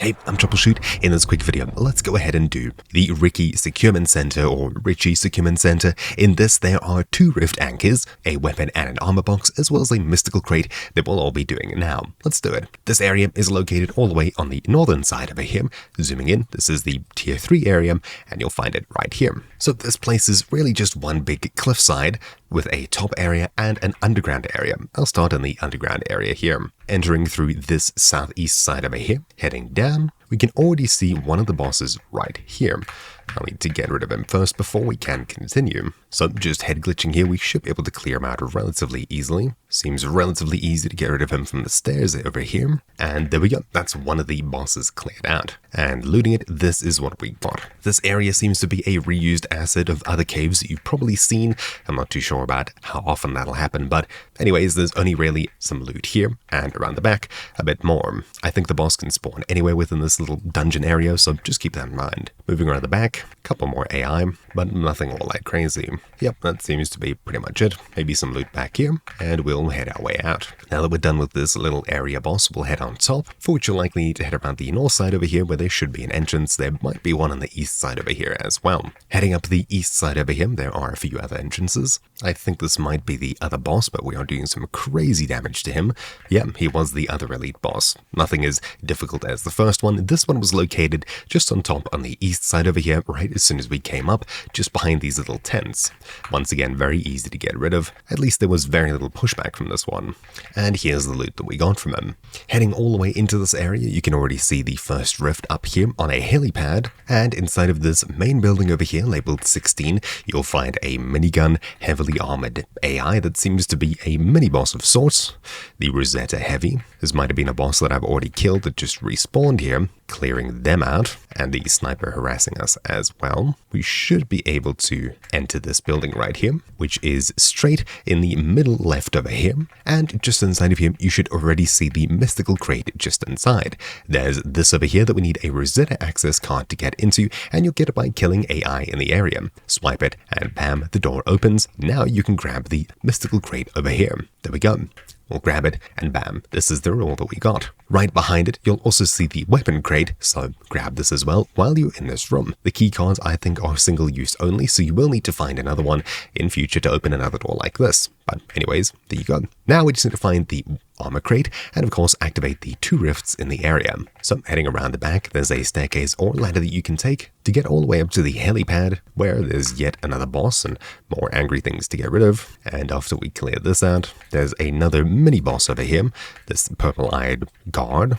Hey, I'm Troubleshoot. In this quick video, let's go ahead and do the Ricci Securement Center or Ricci Securement Center. In this, there are 2 rift anchors, a weapon and an armor box, as well as a mystical crate that we'll all be doing now. Let's do it. This area is located all the way on the northern side over here. Zooming in, this is the tier 3 area, and you'll find it right here. So this place is really just one big cliffside with a top area and an underground area. I'll start in the underground area here. Entering through this southeast side over here, heading down, we can already see one of the bosses right here. I'll need to get rid of him first before we can continue. So just head glitching here, we should be able to clear him out relatively easily. Seems relatively easy to get rid of him from the stairs over here. And there we go, that's one of the bosses cleared out. And looting it, this is what we got. This area seems to be a reused asset of other caves that you've probably seen. I'm not too sure about how often that'll happen, but anyways, there's only really some loot here and around the back, a bit more. I think the boss can spawn anywhere within this little dungeon area, so just keep that in mind. Moving around the back, a couple more AI, but nothing all that crazy. Yep, that seems to be pretty much it. Maybe some loot back here, and we'll head our way out. Now that we're done with this little area boss, we'll head on top, for which you'll likely need to head around the north side over here where there should be an entrance. There might be one on the east side over here as well. Heading up the east side over here, there are a few other entrances. I think this might be the other boss, but we are doing some crazy damage to him. Yeah, he was the other elite boss. Nothing as difficult as the first one. This one was located just on top on the east side over here, right as soon as we came up, just behind these little tents. Once again, very easy to get rid of. At least there was very little pushback from this one. And here's the loot that we got from him. Heading all the way into this area, you can already see the first rift up here on a helipad. And inside of this main building over here, labeled 16, you'll find a minigun, heavily armored AI that seems to be a mini-boss of sorts. The Rosetta Heavy. This might have been a boss that I've already killed that just respawned here, clearing them out, and the sniper harassing us as well. We should be able to enter this building right here, which is straight in the middle left over here, and just inside of here you should already see the mystical crate just inside. There's this over here that we need a Rosetta access card to get into, and you'll get it by killing AI in the area. Swipe it and bam, the door opens. Now you can grab the mystical crate over here. There we go. We'll grab it, and bam, this is the roll that we got. Right behind it, you'll also see the weapon crate, so grab this as well while you're in this room. The key cards, I think, are single-use only, so you will need to find another one in future to open another door like this. But anyways, there you go. Now we just need to find the armor crate, and of course activate the 2 rifts in the area. So heading around the back, there's a staircase or ladder that you can take to get all the way up to the helipad, where there's yet another boss and more angry things to get rid of. And after we clear this out, there's another mini-boss over here, this purple-eyed guard.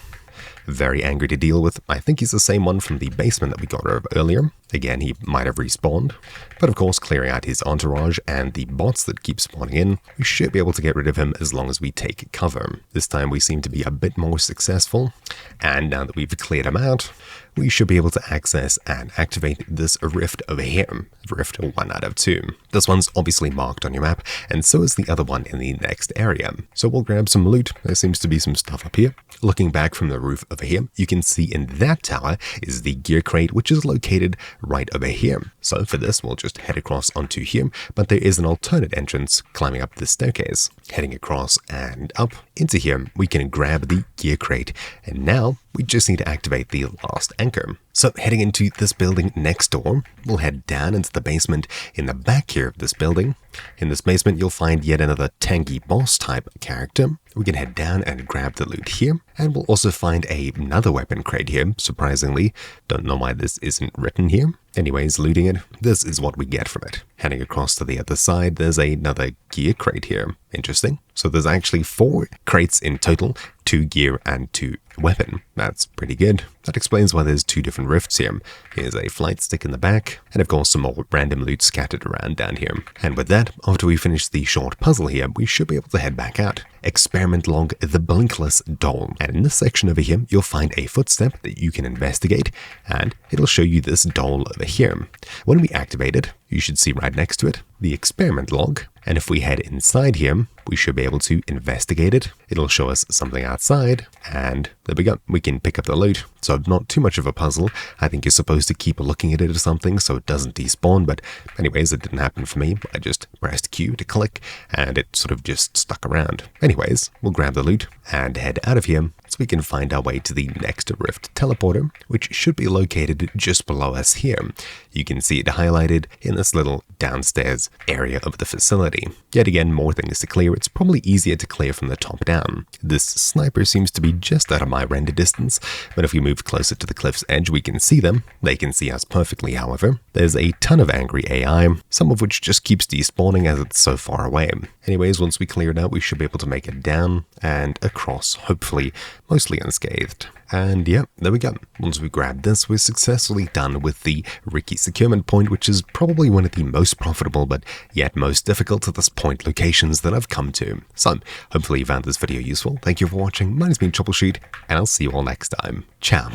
Very angry to deal with. I think he's the same one from the basement that we got rid of earlier. Again, he might have respawned. But of course, clearing out his entourage and the bots that keep spawning in, we should be able to get rid of him as long as we take cover. This time we seem to be a bit more successful. And now that we've cleared him out, we should be able to access and activate this rift over here. Rift 1 out of 2. This one's obviously marked on your map, and so is the other one in the next area. So we'll grab some loot. There seems to be some stuff up here. Looking back from the roof over here, you can see in that tower is the gear crate, which is located right over here. So for this, we'll just head across onto here, but there is an alternate entrance climbing up this staircase. Heading across and up into here, we can grab the gear crate, and now we just need to activate the last anchor. So heading into this building next door, we'll head down into the basement in the back here of this building. In this basement, you'll find yet another tanky boss type character. We can head down and grab the loot here, and we'll also find another weapon crate here, surprisingly. Don't know why this isn't written here. Anyways, looting it, this is what we get from it. Heading across to the other side, there's another gear crate here. Interesting. So there's actually 4 crates in total, 2 gear and 2 weapon. That's pretty good. That explains why there's 2 different rifts here. Here's a flight stick in the back, and of course some more random loot scattered around down here. And with that, after we finish the short puzzle here, we should be able to head back out. Experiment log the Blinkless doll. And in this section over here, you'll find a footstep that you can investigate, and it'll show you this doll over here. When we activate it, you should see right next to it the experiment log. And if we head inside here, we should be able to investigate it. It'll show us something outside, and there we go. We can pick up the loot. So not too much of a puzzle. I think you're supposed to keep looking at it or something so it doesn't despawn, but anyways, it didn't happen for me. I just pressed Q to click, and it sort of just stuck around. Anyways, we'll grab the loot and head out of here. It's we can find our way to the next rift teleporter, which should be located just below us here. You can see it highlighted in this little downstairs area of the facility. Yet again, more things to clear. It's probably easier to clear from the top down. This sniper seems to be just out of my render distance, but if we move closer to the cliff's edge, we can see them. They can see us perfectly, however. There's a ton of angry AI, some of which just keeps despawning as it's so far away. Anyways, once we clear it out, we should be able to make it down and across, hopefully mostly unscathed. And yeah, there we go. Once we grab this, we're successfully done with the Ricci Securement point, which is probably one of the most profitable but yet most difficult at this point locations that I've come to. So, hopefully you found this video useful. Thank you for watching. Mine has been Troubleshoot, and I'll see you all next time. Ciao.